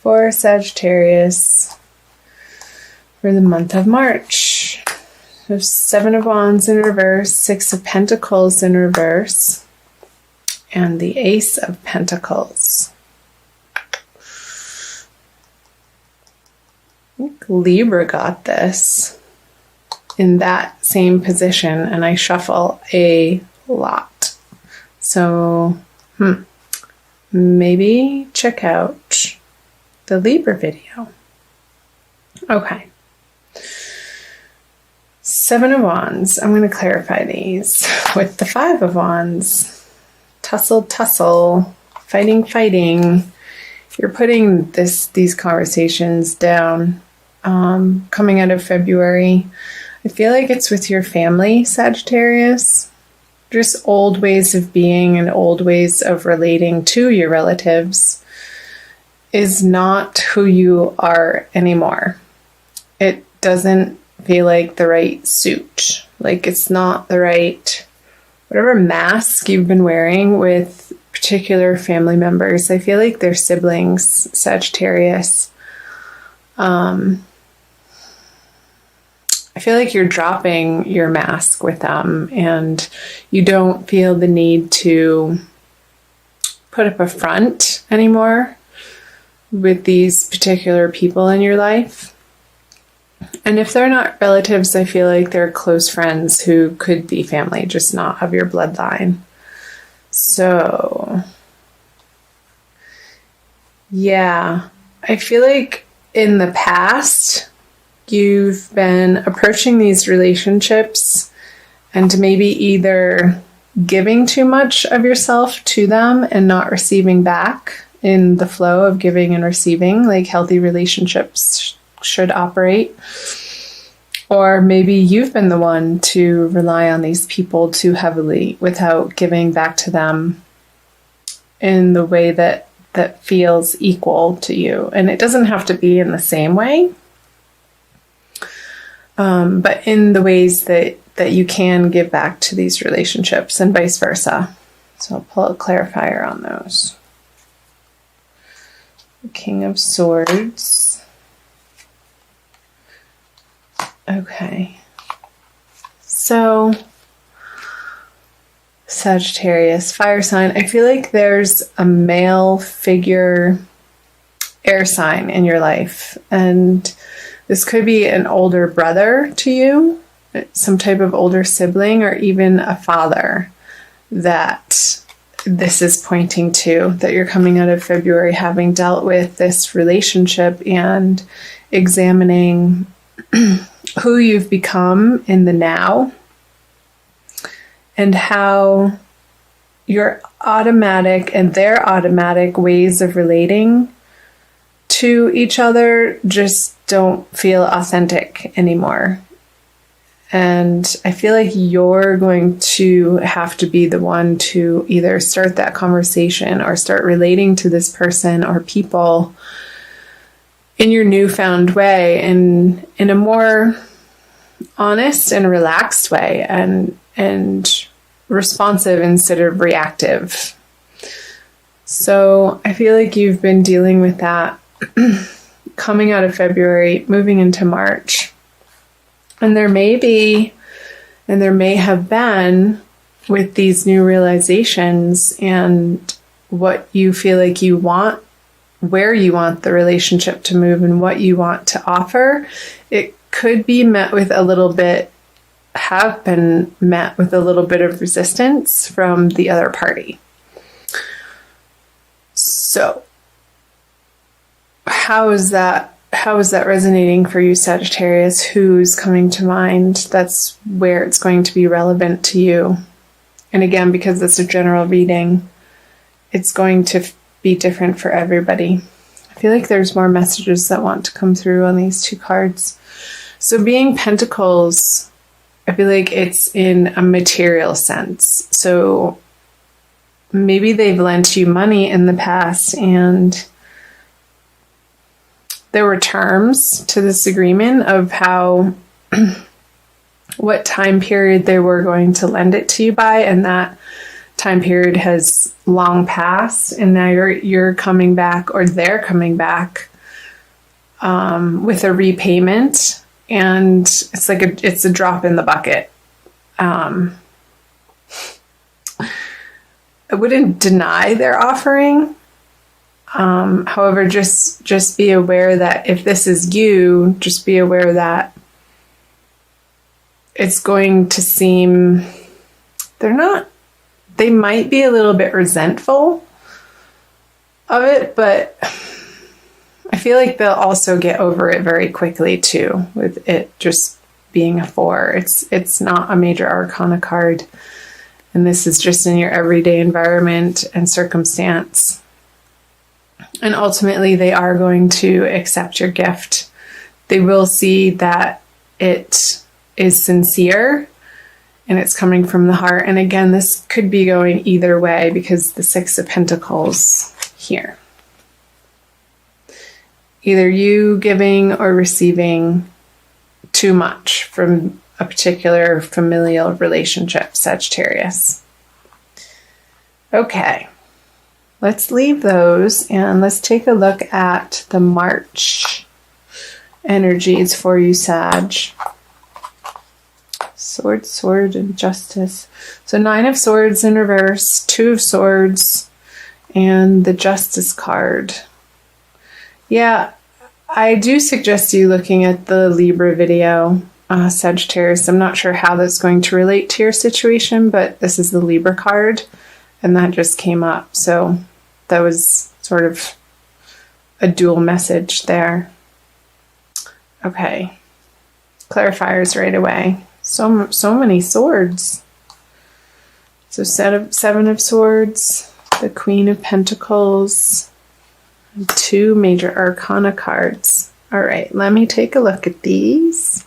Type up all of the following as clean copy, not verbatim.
for Sagittarius for the month of March. So 7 of Wands in reverse, 6 of Pentacles in reverse, and the Ace of Pentacles. I think Libra got this in that same position, and I shuffle a lot. So, maybe check out the Libra video. Okay. 7 of Wands. I'm going to clarify these with the 5 of Wands. Tussle, fighting. You're putting these conversations down. Coming out of February, I feel like it's with your family, Sagittarius. Just old ways of being and old ways of relating to your relatives is not who you are anymore. It doesn't feel like the right suit. Like it's not the right, whatever mask you've been wearing with particular family members. I feel like they're siblings, Sagittarius. I feel like you're dropping your mask with them and you don't feel the need to put up a front anymore with these particular people in your life. And if they're not relatives, I feel like they're close friends who could be family, just not of your bloodline. So, yeah, I feel like in the past, you've been approaching these relationships and maybe either giving too much of yourself to them and not receiving back in the flow of giving and receiving, like healthy relationships should operate. Or maybe you've been the one to rely on these people too heavily without giving back to them in the way that feels equal to you. And it doesn't have to be in the same way, but in the ways that you can give back to these relationships and vice versa. So I'll pull a clarifier on those. The King of Swords. Okay. So, Sagittarius, fire sign. I feel like there's a male figure, air sign in your life. And this could be an older brother to you, some type of older sibling, or even a father that this is pointing to, that you're coming out of February having dealt with this relationship and examining who you've become in the now and how your automatic and their automatic ways of relating to each other just don't feel authentic anymore. And I feel like you're going to have to be the one to either start that conversation or start relating to this person or people in your newfound way, and in a more honest and relaxed way, and responsive instead of reactive. So I feel like you've been dealing with that coming out of February, moving into March. And there may have been, with these new realizations and what you feel like you want, where you want the relationship to move and what you want to offer, it could be met with a little bit, have been met with a little bit of resistance from the other party. So, how is that resonating for you, Sagittarius? Who's coming to mind? That's where it's going to be relevant to you. And again, because it's a general reading, it's going to be different for everybody. I feel like there's more messages that want to come through on these two cards. So being Pentacles, I feel like it's in a material sense. So maybe they've lent you money in the past and there were terms to this agreement of how, what time period they were going to lend it to you by, and that time period has long passed, and now you're coming back, or they're coming back with a repayment, and it's like it's a drop in the bucket. I wouldn't deny their offering. However, just be aware that if this is you, just be aware that it's going to seem, they might be a little bit resentful of it, but I feel like they'll also get over it very quickly too, with it just being a 4. It's not a major arcana card, and this is just in your everyday environment and circumstance. And ultimately, they are going to accept your gift. They will see that it is sincere and it's coming from the heart. And again, this could be going either way because the 6 of Pentacles here. Either you giving or receiving too much from a particular familial relationship, Sagittarius. Okay. Let's leave those and let's take a look at the March energies for you, Sag. Sword, sword, and justice. So 9 of Swords in reverse, 2 of Swords, and the Justice card. Yeah, I do suggest you looking at the Libra video, Sagittarius. I'm not sure how that's going to relate to your situation, but this is the Libra card, and that just came up. So that was sort of a dual message there. Okay. Clarifiers right away. So many swords. So 7 of Swords, the Queen of Pentacles, and 2 major arcana cards. All right, let me take a look at these.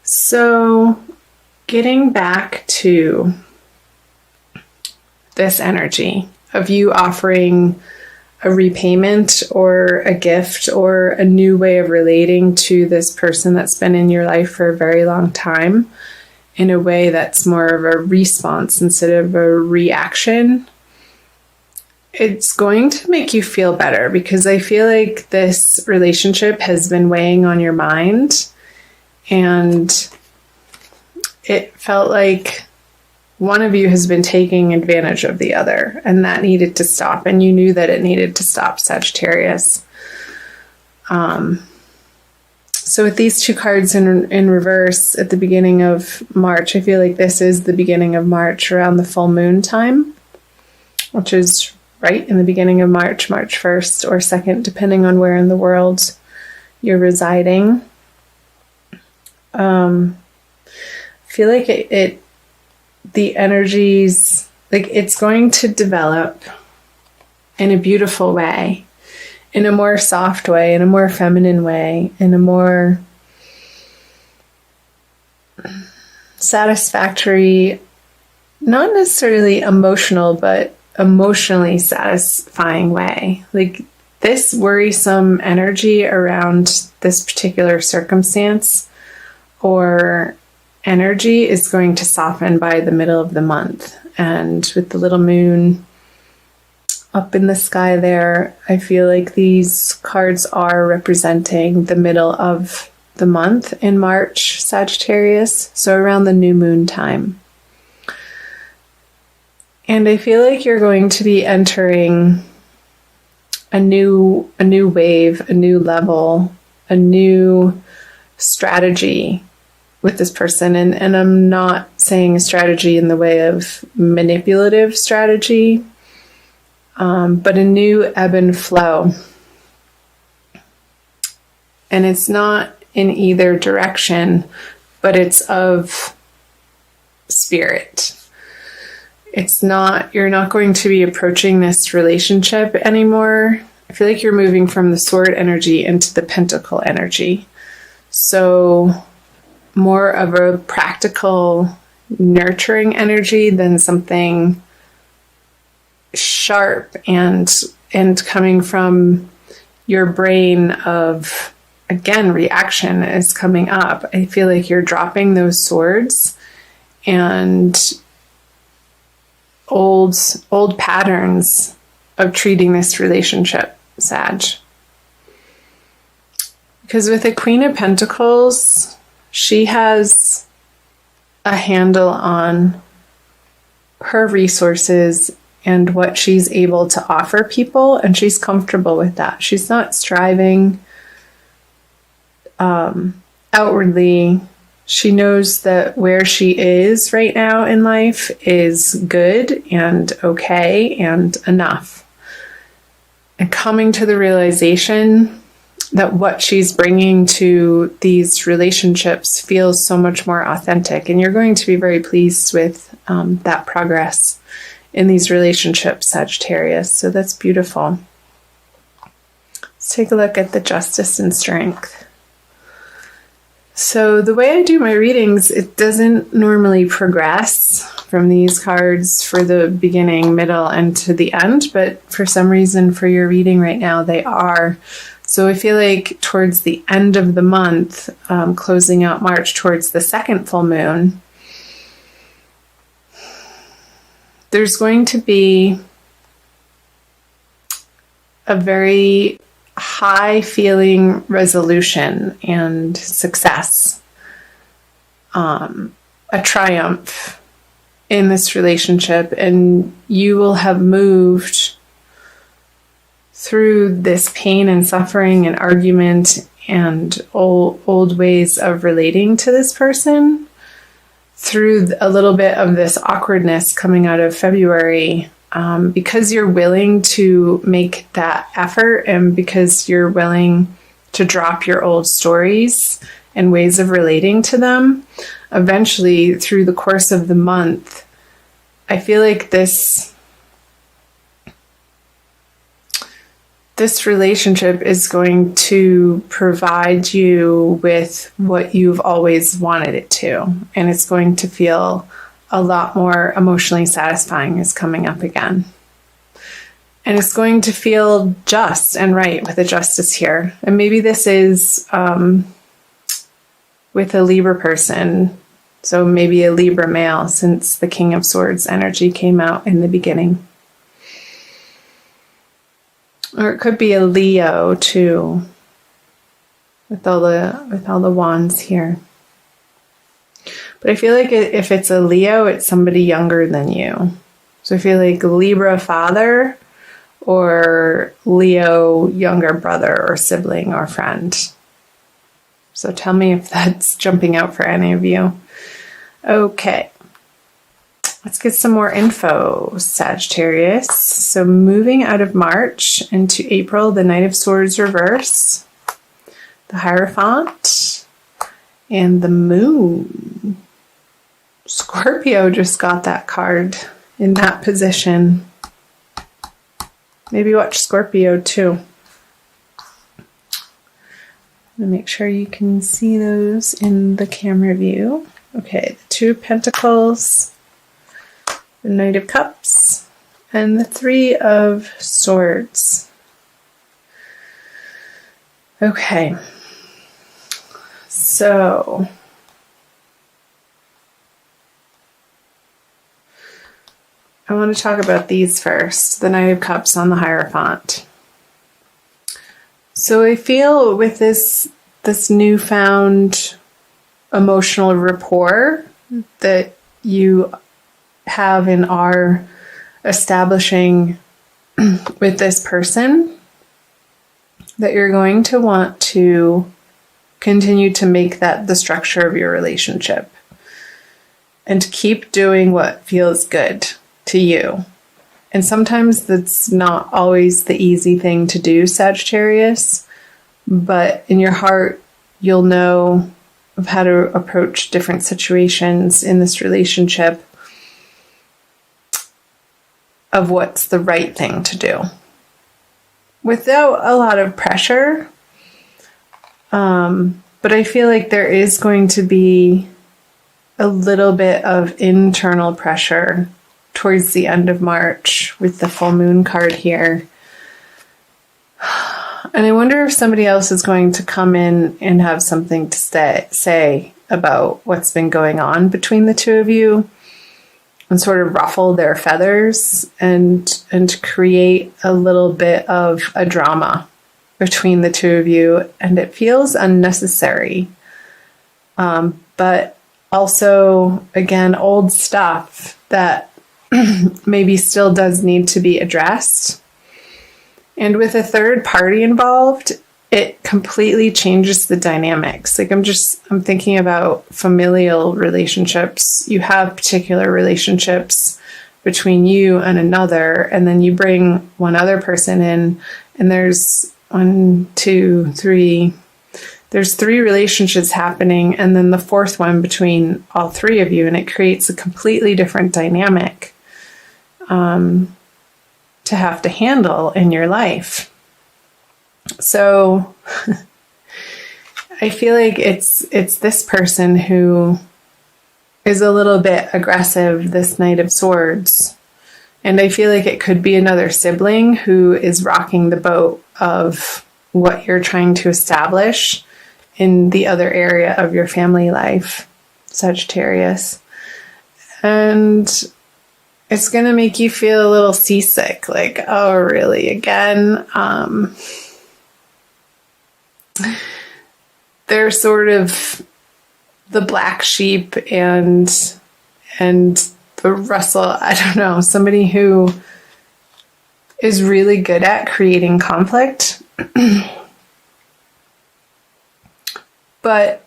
So getting back to this energy of you offering a repayment or a gift or a new way of relating to this person that's been in your life for a very long time in a way that's more of a response instead of a reaction, it's going to make you feel better, because I feel like this relationship has been weighing on your mind, and it felt like one of you has been taking advantage of the other, and that needed to stop. And you knew that it needed to stop, Sagittarius. So with these 2 cards in reverse at the beginning of March, I feel like this is the beginning of March around the full moon time, which is right in the beginning of March, March 1st or 2nd, depending on where in the world you're residing. I feel like the energies, like it's going to develop in a beautiful way, in a more soft way, in a more feminine way, in a more satisfactory, not necessarily emotional, but emotionally satisfying way. Like this worrisome energy around this particular circumstance or energy is going to soften by the middle of the month. And with the little moon up in the sky there, I feel like these cards are representing the middle of the month in March, Sagittarius, so around the new moon time. And I feel like you're going to be entering a new wave, a new level, a new strategy with this person. And I'm not saying a strategy in the way of manipulative strategy, but a new ebb and flow. And it's not in either direction, but it's of spirit. It's not, you're not going to be approaching this relationship anymore. I feel like you're moving from the sword energy into the pentacle energy. So more of a practical, nurturing energy than something sharp and coming from your brain of, again, reaction is coming up. I feel like you're dropping those swords and old patterns of treating this relationship, Sag. Because with the Queen of Pentacles, she has a handle on her resources and what she's able to offer people, and she's comfortable with that. She's not striving outwardly. She knows that where she is right now in life is good and okay and enough. And coming to the realization that what she's bringing to these relationships feels so much more authentic. And you're going to be very pleased with that progress in these relationships, Sagittarius. So that's beautiful. Let's take a look at the Justice and Strength. So the way I do my readings, it doesn't normally progress from these cards for the beginning, middle, and to the end, but for some reason for your reading right now, they are. So I feel like towards the end of the month, closing out March towards the second full moon, there's going to be a very high feeling resolution and success, a triumph in this relationship, and you will have moved through this pain and suffering and argument and old ways of relating to this person, through a little bit of this awkwardness coming out of February, because you're willing to make that effort and because you're willing to drop your old stories and ways of relating to them. Eventually, through the course of the month, I feel like this relationship is going to provide you with what you've always wanted it to. And it's going to feel a lot more emotionally satisfying is coming up again. And it's going to feel just and right with the Justice here. And maybe this is with a Libra person. So maybe a Libra male, since the King of Swords energy came out in the beginning. Or it could be a Leo too, with all the wands here. But I feel like if it's a Leo, it's somebody younger than you. So I feel like Libra father or Leo younger brother or sibling or friend. So tell me if that's jumping out for any of you. Okay. Let's get some more info, Sagittarius. So moving out of March into April, the Knight of Swords reverse, the Hierophant, and the Moon. Scorpio just got that card in that position. Maybe watch Scorpio too. Make sure you can see those in the camera view. Okay, the Two of Pentacles, the Knight of Cups, and the Three of Swords. Okay, so I want to talk about these first. The Knight of Cups on the Hierophant. So I feel with this newfound emotional rapport that you have and are establishing with this person, that you're going to want to continue to make that the structure of your relationship and keep doing what feels good to you. And sometimes that's not always the easy thing to do, Sagittarius, but in your heart, you'll know of how to approach different situations in this relationship, of what's the right thing to do without a lot of pressure. But I feel like there is going to be a little bit of internal pressure towards the end of March with the full moon card here. And I wonder if somebody else is going to come in and have something to say about what's been going on between the two of you, and sort of ruffle their feathers and create a little bit of a drama between the two of you, and it feels unnecessary. But also, again, old stuff that maybe still does need to be addressed. And with a third party involved, it completely changes the dynamics. Like I'm thinking about familial relationships. You have particular relationships between you and another, and then you bring one other person in, and there's there's 3 relationships happening, and then the fourth one between all 3 of you, and it creates a completely different dynamic to have to handle in your life. So I feel like it's this person who is a little bit aggressive, this Knight of Swords. And I feel like it could be another sibling who is rocking the boat of what you're trying to establish in the other area of your family life, Sagittarius. And it's going to make you feel a little seasick, like, oh, really, again? They're sort of the black sheep and the Russell, I don't know, somebody who is really good at creating conflict. But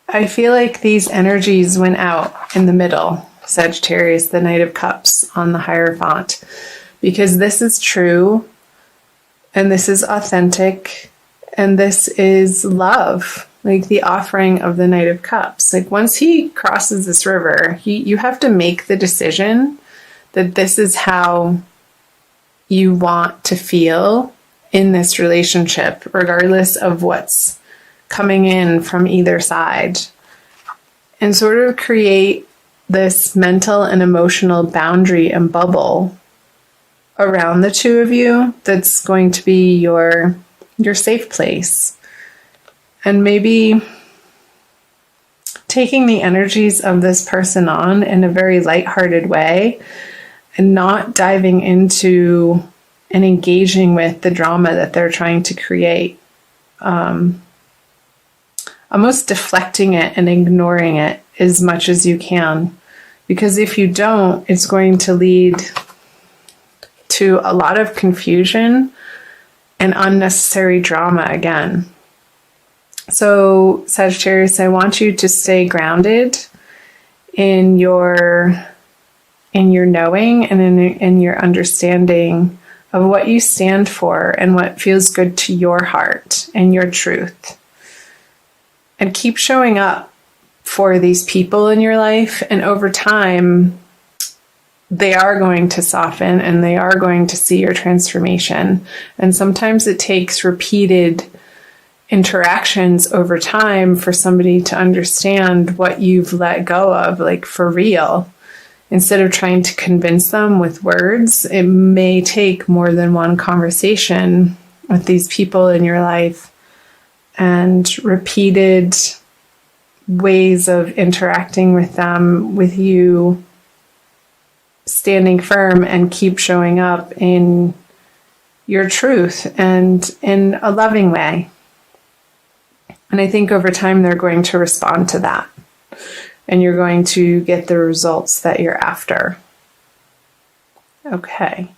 I feel like these energies went out in the middle, Sagittarius, the Knight of Cups on the Hierophant, because this is true, and this is authentic, and this is love, like the offering of the Knight of Cups. Like once he crosses this river, you have to make the decision that this is how you want to feel in this relationship, regardless of what's coming in from either side, and sort of create this mental and emotional boundary and bubble around the two of you that's going to be your safe place. And maybe taking the energies of this person on in a very lighthearted way and not diving into and engaging with the drama that they're trying to create. Almost deflecting it and ignoring it as much as you can. Because if you don't, it's going to lead to a lot of confusion and unnecessary drama again. So, Sagittarius, I want you to stay grounded in your knowing and in your understanding of what you stand for and what feels good to your heart and your truth. And keep showing up for these people in your life, and over time, they are going to soften and they are going to see your transformation. And sometimes it takes repeated interactions over time for somebody to understand what you've let go of, like for real. Instead of trying to convince them with words, it may take more than one conversation with these people in your life and repeated ways of interacting with them, with you standing firm and keep showing up in your truth and in a loving way. And I think over time they're going to respond to that, and you're going to get the results that you're after. Okay.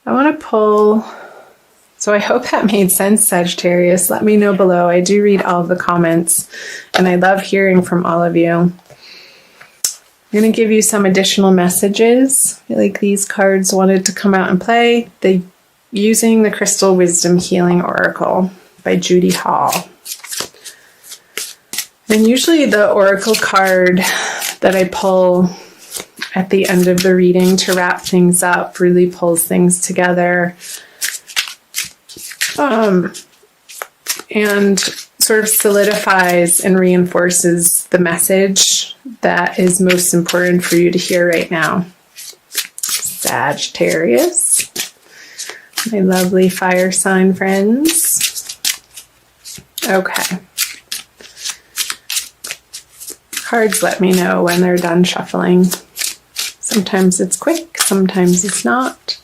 I want to pull. So I hope that made sense, Sagittarius. Let me know below. I do read all of the comments, and I love hearing from all of you. I'm going to give you some additional messages. I feel like these cards wanted to come out and play. Using the Crystal Wisdom Healing Oracle by Judy Hall. And usually the oracle card that I pull at the end of the reading to wrap things up really pulls things together. And sort of solidifies and reinforces the message that is most important for you to hear right now. Sagittarius, my lovely fire sign friends. Okay. Cards let me know when they're done shuffling. Sometimes it's quick, sometimes it's not.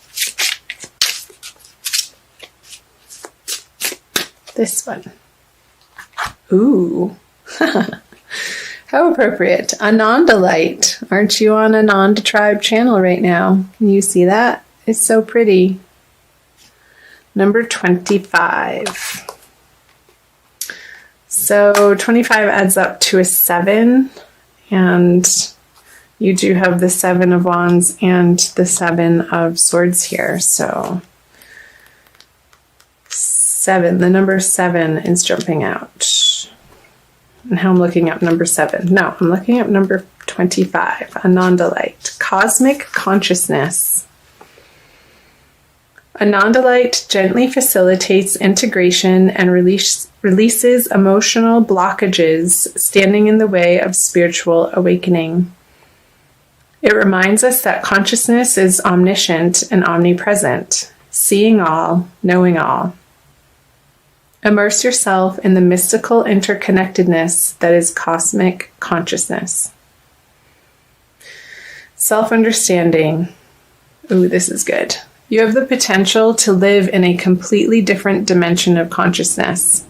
This one. Ooh. How appropriate. Ananda light. Aren't you on Ananda tribe channel right now? Can you see that? It's so pretty. Number 25. So 25 adds up to a 7, and you do have the 7 of Wands and the 7 of Swords here. So 7, the number 7 is jumping out. And how I'm looking up number 7. No, I'm looking up number 25, Ananda light, cosmic consciousness. Ananda light gently facilitates integration and releases emotional blockages standing in the way of spiritual awakening. It reminds us that consciousness is omniscient and omnipresent, seeing all, knowing all. Immerse yourself in the mystical interconnectedness that is cosmic consciousness. Self-understanding. Ooh, this is good. You have the potential to live in a completely different dimension of consciousness.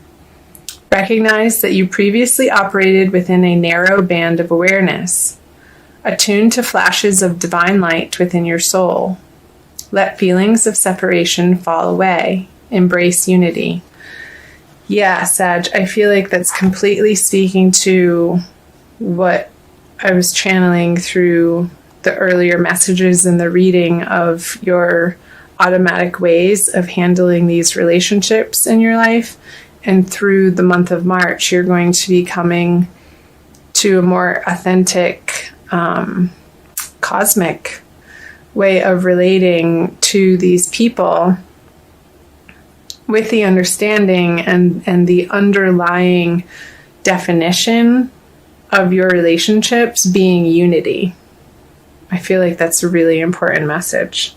Recognize that you previously operated within a narrow band of awareness, attuned to flashes of divine light within your soul. Let feelings of separation fall away. Embrace unity. Yeah, Sag, I feel like that's completely speaking to what I was channeling through the earlier messages in the reading of your automatic ways of handling these relationships in your life. And through the month of March, you're going to be coming to a more authentic, cosmic way of relating to these people with the understanding and the underlying definition of your relationships being unity. I feel like that's a really important message.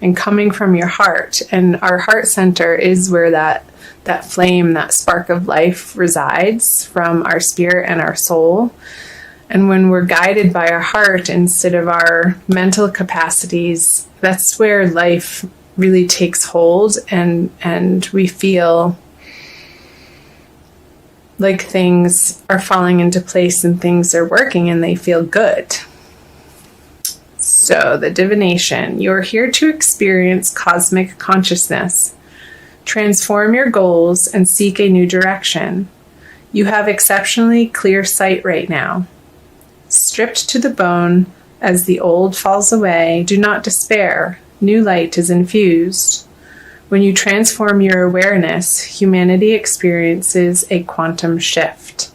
And coming from your heart, and our heart center is where that flame, that spark of life resides from our spirit and our soul. And when we're guided by our heart instead of our mental capacities, that's where life really takes hold, and we feel like things are falling into place and things are working and they feel good. So the divination, you're here to experience cosmic consciousness, transform your goals, and seek a new direction. You have exceptionally clear sight right now. Stripped to the bone as the old falls away, do not despair. New light is infused. When you transform your awareness, humanity experiences a quantum shift.